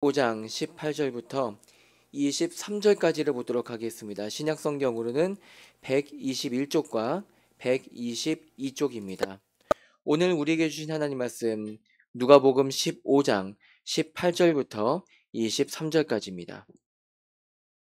15장 18절부터 23절까지를 보도록 하겠습니다. 신약성경으로는 121쪽과 122쪽입니다. 오늘 우리에게 주신 하나님 말씀 누가복음 15장 18절부터 23절까지입니다.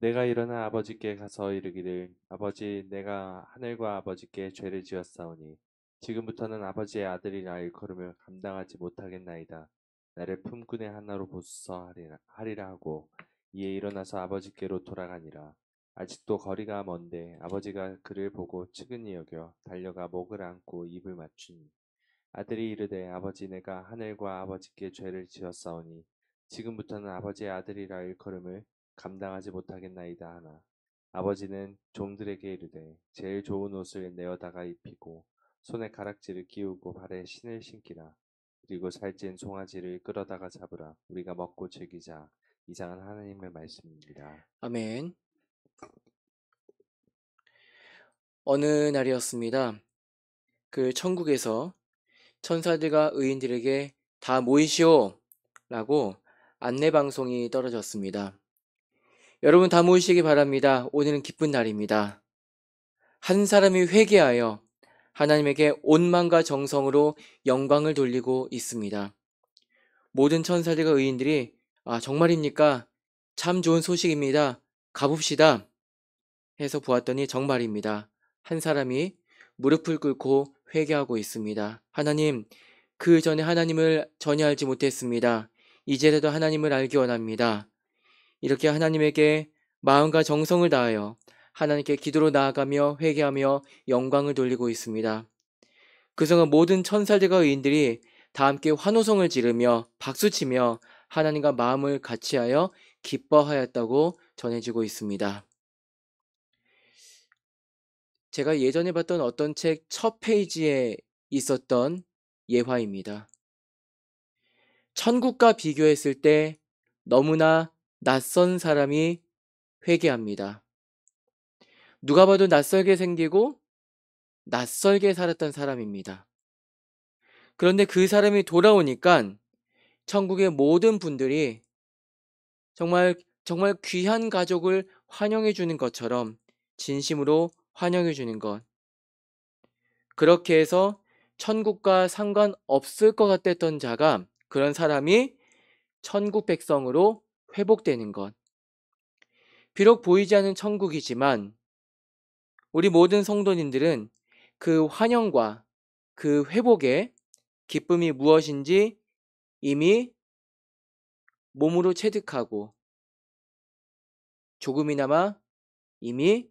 내가 일어나 아버지께 가서 이르기를 아버지 내가 하늘과 아버지께 죄를 지었사오니 지금부터는 아버지의 아들이라 일컬음을 감당하지 못하겠나이다. 나를 품꾼의 하나로 보소서 하리라 하고 이에 일어나서 아버지께로 돌아가니라. 아직도 거리가 먼데 아버지가 그를 보고 측은히 여겨 달려가 목을 안고 입을 맞추니 아들이 이르되 아버지 내가 하늘과 아버지께 죄를 지었사오니 지금부터는 아버지의 아들이라 일컬음을 감당하지 못하겠나이다 하나 아버지는 종들에게 이르되 제일 좋은 옷을 내어다가 입히고 손에 가락지를 끼우고 발에 신을 신기라. 그리고 살찐 송아지를 끌어다가 잡으라. 우리가 먹고 즐기자. 이상은 하나님의 말씀입니다. 아멘. 어느 날이었습니다. 그 천국에서 천사들과 의인들에게 다 모이시오 라고 안내방송이 떨어졌습니다. 여러분 다 모이시기 바랍니다. 오늘은 기쁜 날입니다. 한 사람이 회개하여 하나님에게 온 마음과 정성으로 영광을 돌리고 있습니다. 모든 천사들과 의인들이 정말입니까? 참 좋은 소식입니다. 가봅시다 해서 보았더니 정말입니다. 한 사람이 무릎을 꿇고 회개하고 있습니다. 하나님, 그 전에 하나님을 전혀 알지 못했습니다. 이제라도 하나님을 알기 원합니다. 이렇게 하나님에게 마음과 정성을 다하여 하나님께 기도로 나아가며 회개하며 영광을 돌리고 있습니다. 그 순간 모든 천사들과 의인들이 다 함께 환호성을 지르며 박수치며 하나님과 마음을 같이하여 기뻐하였다고 전해지고 있습니다. 제가 예전에 봤던 어떤 책 첫 페이지에 있었던 예화입니다. 천국과 비교했을 때 너무나 낯선 사람이 회개합니다. 누가 봐도 낯설게 생기고 낯설게 살았던 사람입니다. 그런데 그 사람이 돌아오니까 천국의 모든 분들이 정말 귀한 가족을 환영해 주는 것처럼 진심으로 환영해 주는 것. 그렇게 해서 천국과 상관없을 것 같았던 자가, 그런 사람이 천국 백성으로 회복되는 것. 비록 보이지 않는 천국이지만 우리 모든 성도님들은 그 환영과 그 회복의 기쁨이 무엇인지 이미 몸으로 체득하고 조금이나마 이미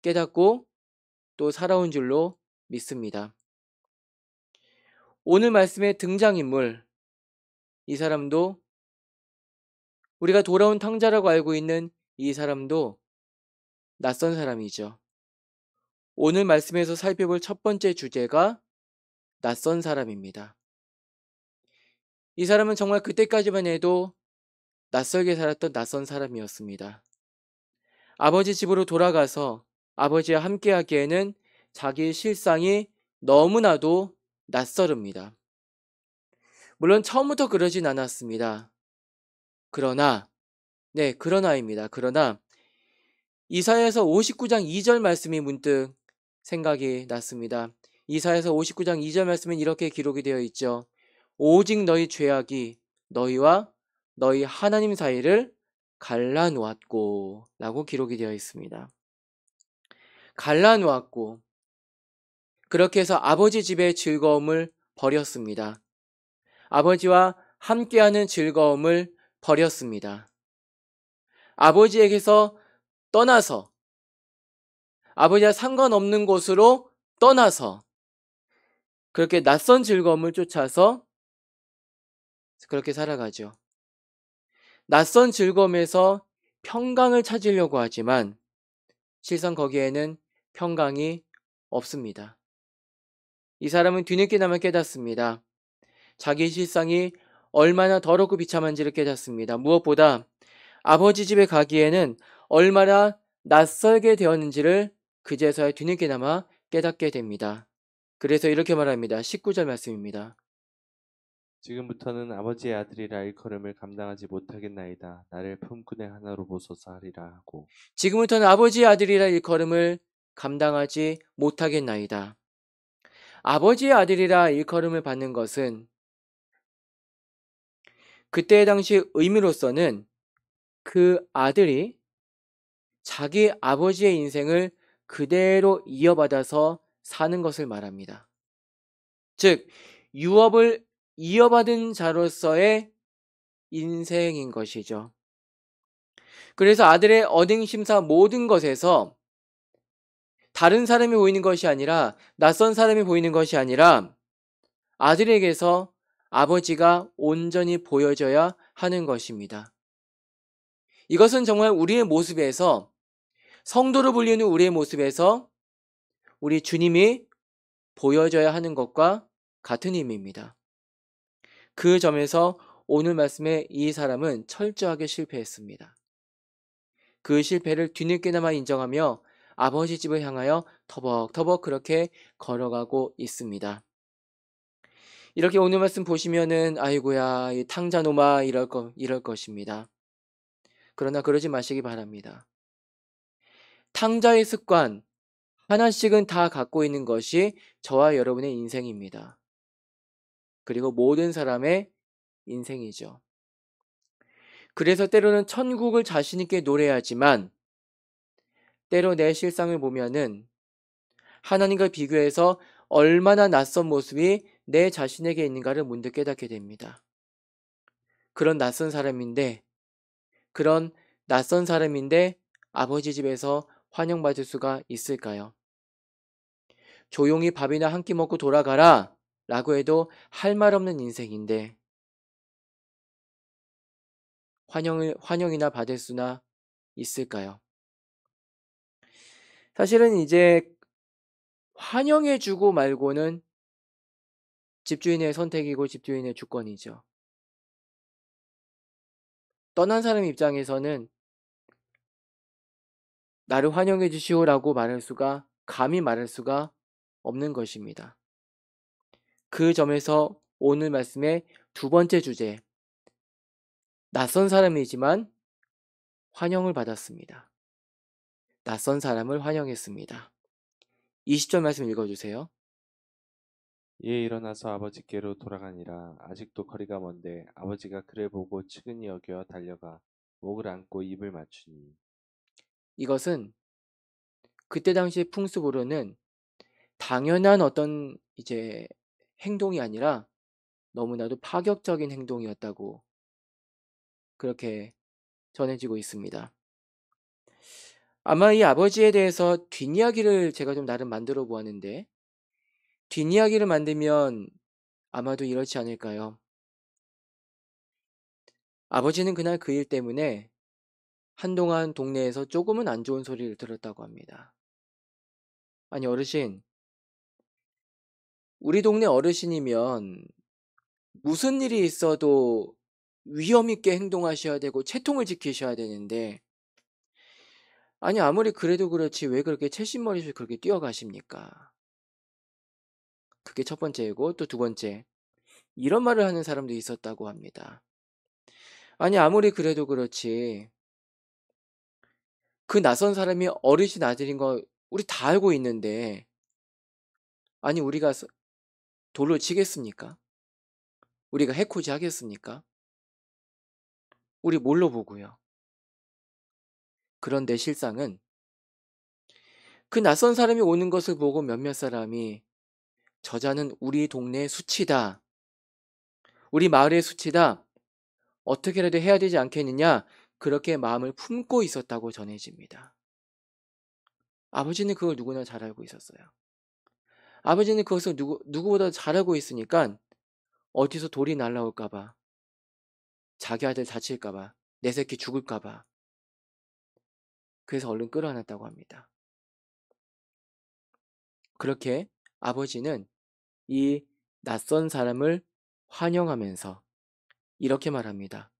깨닫고 또 살아온 줄로 믿습니다. 오늘 말씀의 등장인물, 이 사람도 우리가 돌아온 탕자라고 알고 있는 이 사람도 낯선 사람이죠. 오늘 말씀에서 살펴볼 첫 번째 주제가 낯선 사람입니다. 이 사람은 정말 그때까지만 해도 낯설게 살았던 낯선 사람이었습니다. 아버지 집으로 돌아가서 아버지와 함께 하기에는 자기의 실상이 너무나도 낯설습니다. 물론 처음부터 그러진 않았습니다. 그러나입니다. 그러나 이사야서 59장 2절 말씀이 문득 생각이 났습니다. 이사야서 59장 2절 말씀은 이렇게 기록이 되어 있죠. 오직 너희 죄악이 너희와 너희 하나님 사이를 갈라놓았고 라고 기록이 되어 있습니다. 갈라놓았고, 그렇게 해서 아버지 집의 즐거움을 버렸습니다. 아버지와 함께하는 즐거움을 버렸습니다. 아버지에게서 떠나서, 아버지와 상관없는 곳으로 떠나서 그렇게 낯선 즐거움을 쫓아서 그렇게 살아가죠. 낯선 즐거움에서 평강을 찾으려고 하지만 실상 거기에는 평강이 없습니다. 이 사람은 뒤늦게나마 깨닫습니다. 자기 실상이 얼마나 더럽고 비참한지를 깨닫습니다. 무엇보다 아버지 집에 가기에는 얼마나 낯설게 되었는지를 그제서야 뒤늦게나마 깨닫게 됩니다. 그래서 이렇게 말합니다. 19절 말씀입니다. 지금부터는 아버지의 아들이라 일컬음을 감당하지 못하겠나이다. 나를 품꾼의 하나로 보소서 하리라 하고 지금부터는 아버지의 아들이라 일컬음을 감당하지 못하겠나이다. 아버지의 아들이라 일컬음을 받는 것은 그때 당시 의미로서는 그 아들이 자기 아버지의 인생을 그대로 이어받아서 사는 것을 말합니다. 즉, 유업을 이어받은 자로서의 인생인 것이죠. 그래서 아들의 언행심사 모든 것에서 다른 사람이 보이는 것이 아니라, 낯선 사람이 보이는 것이 아니라 아들에게서 아버지가 온전히 보여져야 하는 것입니다. 이것은 정말 우리의 모습에서, 성도로 불리는 우리의 모습에서 우리 주님이 보여져야 하는 것과 같은 의미입니다. 그 점에서 오늘 말씀에 이 사람은 철저하게 실패했습니다. 그 실패를 뒤늦게나마 인정하며 아버지 집을 향하여 터벅터벅 그렇게 걸어가고 있습니다. 이렇게 오늘 말씀 보시면은 아이고야 이 탕자노마 이럴 것입니다. 그러나 그러지 마시기 바랍니다. 탕자의 습관 하나씩은 다 갖고 있는 것이 저와 여러분의 인생입니다. 그리고 모든 사람의 인생이죠. 그래서 때로는 천국을 자신 있게 노래하지만 때로 내 실상을 보면은 하나님과 비교해서 얼마나 낯선 모습이 내 자신에게 있는가를 문득 깨닫게 됩니다. 그런 낯선 사람인데 아버지 집에서 환영받을 수가 있을까요? 조용히 밥이나 한 끼 먹고 돌아가라 라고 해도 할 말 없는 인생인데 환영이나 받을 수나 있을까요? 사실은 이제 환영해주고 말고는 집주인의 선택이고 집주인의 주권이죠. 떠난 사람 입장에서는 나를 환영해 주시오라고 감히 말할 수가 없는 것입니다. 그 점에서 오늘 말씀의 두 번째 주제, 낯선 사람이지만 환영을 받았습니다. 낯선 사람을 환영했습니다. 20절 말씀 읽어주세요. 이에 일어나서 아버지께로 돌아가니라. 아직도 거리가 먼데 아버지가 그를 보고 측은히 여겨 달려가 목을 안고 입을 맞추니 이것은 그때 당시 풍습으로는 당연한 어떤 이제 행동이 아니라 너무나도 파격적인 행동이었다고 그렇게 전해지고 있습니다. 아마 이 아버지에 대해서 뒷이야기를 제가 좀 나름 만들어 보았는데 뒷이야기를 만들면 아마도 이렇지 않을까요? 아버지는 그날 그 일 때문에 한동안 동네에서 조금은 안 좋은 소리를 들었다고 합니다. 아니 어르신, 우리 동네 어르신이면 무슨 일이 있어도 위험 있게 행동하셔야 되고 채통을 지키셔야 되는데 아니 아무리 그래도 그렇지 왜 그렇게 채신머리를 그렇게 뛰어가십니까? 그게 첫 번째이고 또 두 번째, 이런 말을 하는 사람도 있었다고 합니다. 아니 아무리 그래도 그렇지 그 낯선 사람이 어르신 아들인 거 우리 다 알고 있는데 아니 우리가 돌로 치겠습니까? 우리가 해코지 하겠습니까? 우리 뭘로 보고요? 그런데 실상은 그 낯선 사람이 오는 것을 보고 몇몇 사람이 저자는 우리 동네의 수치다. 우리 마을의 수치다. 어떻게라도 해야 되지 않겠느냐. 그렇게 마음을 품고 있었다고 전해집니다. 아버지는 그걸 누구나 잘 알고 있었어요. 아버지는 그것을 누구보다 잘 알고 있으니까 어디서 돌이 날라올까봐, 자기 아들 다칠까봐, 내 새끼 죽을까봐. 그래서 얼른 끌어안았다고 합니다. 그렇게 아버지는 이 낯선 사람을 환영하면서 이렇게 말합니다.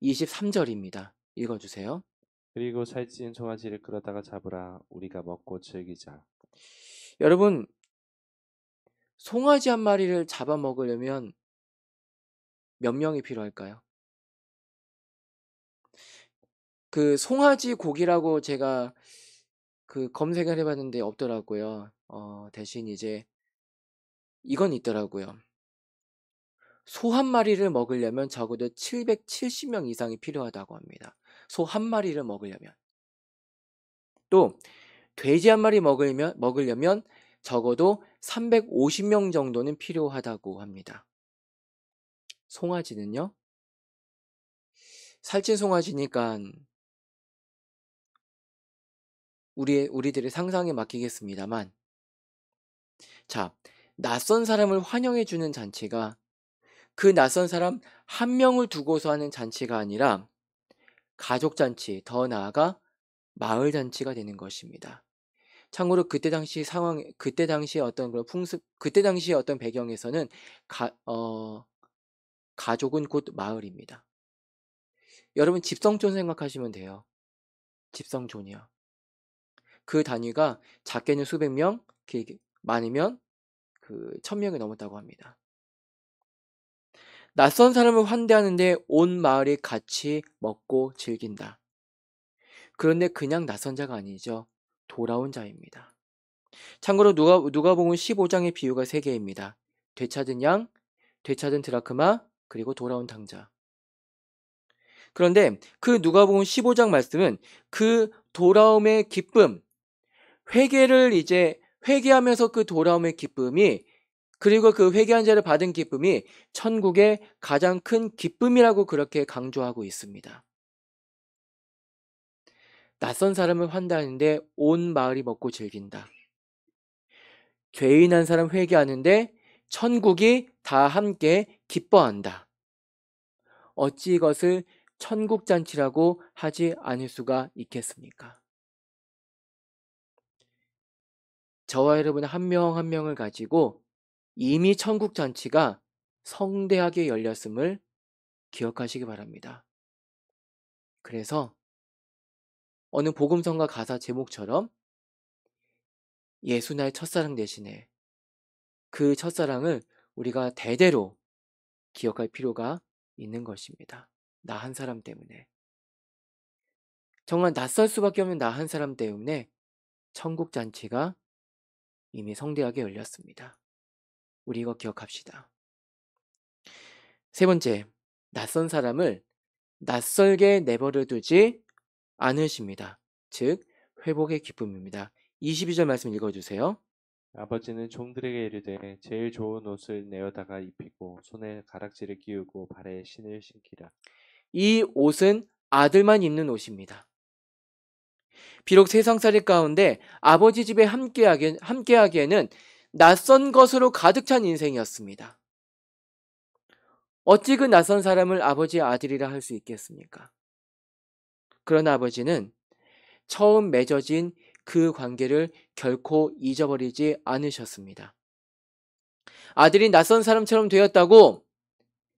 23절입니다. 읽어주세요. 그리고 살찐 송아지를 끌어다가 잡으라. 우리가 먹고 즐기자. 여러분, 송아지 한 마리를 잡아먹으려면 몇 명이 필요할까요? 그 송아지 고기라고 제가 그 검색을 해봤는데 없더라고요. 대신 이제 이건 있더라고요. 소 한 마리를 먹으려면 적어도 770명 이상이 필요하다고 합니다. 소 한 마리를 먹으려면. 또 돼지 한 마리 먹으려면 적어도 350명 정도는 필요하다고 합니다. 송아지는요? 살찐 송아지니까 우리들의 상상에 맡기겠습니다만, 자, 낯선 사람을 환영해주는 잔치가 그 낯선 사람 한 명을 두고서 하는 잔치가 아니라 가족 잔치, 더 나아가 마을 잔치가 되는 것입니다. 참고로 그때 당시 어떤 그런 그때 당시의 어떤 배경에서는 가족은 곧 마을입니다. 여러분 집성촌 생각하시면 돼요. 집성촌이요. 그 단위가 작게는 수백 명, 길게 많으면 그 1000명이 넘었다고 합니다. 낯선 사람을 환대하는데 온 마을이 같이 먹고 즐긴다. 그런데 그냥 낯선 자가 아니죠. 돌아온 자입니다. 참고로 누가복음 15장의 비유가 3개입니다. 되찾은 양, 되찾은 드라크마, 그리고 돌아온 탕자. 그런데 그 누가복음 15장 말씀은 그 돌아옴의 기쁨, 회개하면서 그 돌아옴의 기쁨이, 그리고 그 회개한 자를 받은 기쁨이 천국의 가장 큰 기쁨이라고 그렇게 강조하고 있습니다. 낯선 사람을 환대하는데 온 마을이 먹고 즐긴다. 죄인한 사람 회개하는데 천국이 다 함께 기뻐한다. 어찌 이것을 천국잔치라고 하지 않을 수가 있겠습니까? 저와 여러분 한 명 한 명을 가지고 이미 천국잔치가 성대하게 열렸음을 기억하시기 바랍니다. 그래서 어느 복음성가 가사 제목처럼 예수 나의 첫사랑 대신에 그 첫사랑을 우리가 대대로 기억할 필요가 있는 것입니다. 나 한 사람 때문에. 정말 낯설 수밖에 없는 나 한 사람 때문에 천국잔치가 이미 성대하게 열렸습니다. 우리 이거 기억합시다. 세 번째, 낯선 사람을 낯설게 내버려 두지 않으십니다. 즉, 회복의 기쁨입니다. 22절 말씀 읽어주세요. 아버지는 종들에게 이르되 제일 좋은 옷을 내어다가 입히고 손에 가락지를 끼우고 발에 신을 신기라. 이 옷은 아들만 입는 옷입니다. 비록 세상살이 가운데 아버지 집에 함께하기에는 낯선 것으로 가득 찬 인생이었습니다. 어찌 그 낯선 사람을 아버지의 아들이라 할 수 있겠습니까? 그러나 아버지는 처음 맺어진 그 관계를 결코 잊어버리지 않으셨습니다. 아들이 낯선 사람처럼 되었다고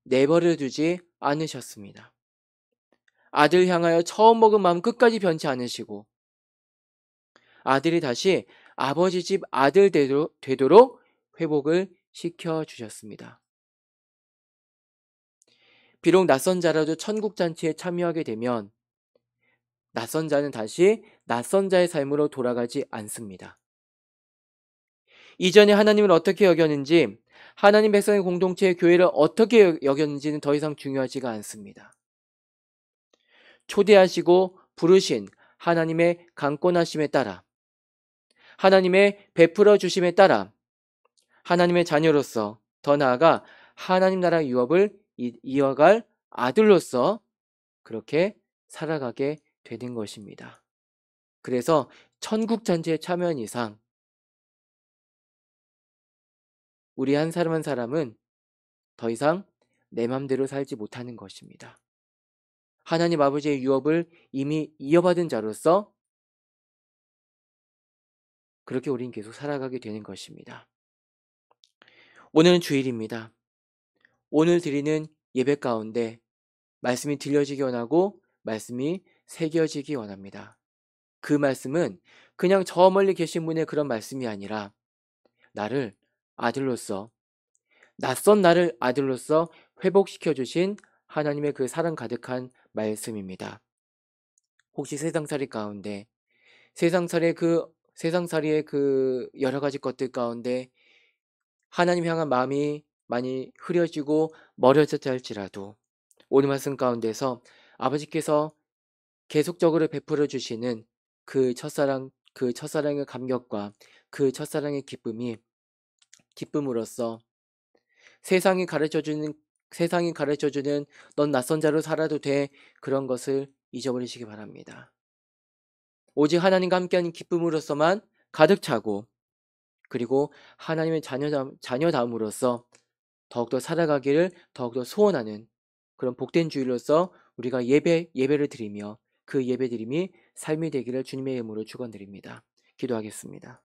내버려 두지 않으셨습니다. 아들 향하여 처음 먹은 마음 끝까지 변치 않으시고 아들이 다시 아버지 집 아들 되도록 회복을 시켜주셨습니다. 비록 낯선 자라도 천국잔치에 참여하게 되면 낯선 자는 다시 낯선 자의 삶으로 돌아가지 않습니다. 이전에 하나님을 어떻게 여겼는지, 하나님 백성의 공동체의 교회를 어떻게 여겼는지는 더 이상 중요하지가 않습니다. 초대하시고 부르신 하나님의 강권하심에 따라, 하나님의 베풀어 주심에 따라 하나님의 자녀로서, 더 나아가 하나님 나라 유업을 이어갈 아들로서 그렇게 살아가게 되는 것입니다. 그래서 천국 잔치에 참여한 이상 우리 한 사람 한 사람은 더 이상 내 맘대로 살지 못하는 것입니다. 하나님 아버지의 유업을 이미 이어받은 자로서 그렇게 우린 계속 살아가게 되는 것입니다. 오늘은 주일입니다. 오늘 드리는 예배 가운데 말씀이 들려지기 원하고 말씀이 새겨지기 원합니다. 그 말씀은 그냥 저 멀리 계신 분의 그런 말씀이 아니라 나를 아들로서, 낯선 나를 아들로서 회복시켜 주신 하나님의 그 사랑 가득한 말씀입니다. 혹시 세상살이 가운데 세상살이의 그 여러 가지 것들 가운데 하나님 향한 마음이 많이 흐려지고 멀어졌다 할지라도 오늘 말씀 가운데서 아버지께서 계속적으로 베풀어 주시는 그 첫사랑의 감격과 그 첫사랑의 기쁨으로써 세상이 가르쳐 주는 넌 낯선 자로 살아도 돼 그런 것을 잊어버리시기 바랍니다. 오직 하나님과 함께하는 기쁨으로서만 가득 차고 그리고 하나님의 자녀다움으로써 더욱더 살아가기를 더욱더 소원하는 그런 복된 주일로서 우리가 예배를 드리며 그 예배드림이 삶이 되기를 주님의 이름으로 축원드립니다. 기도하겠습니다.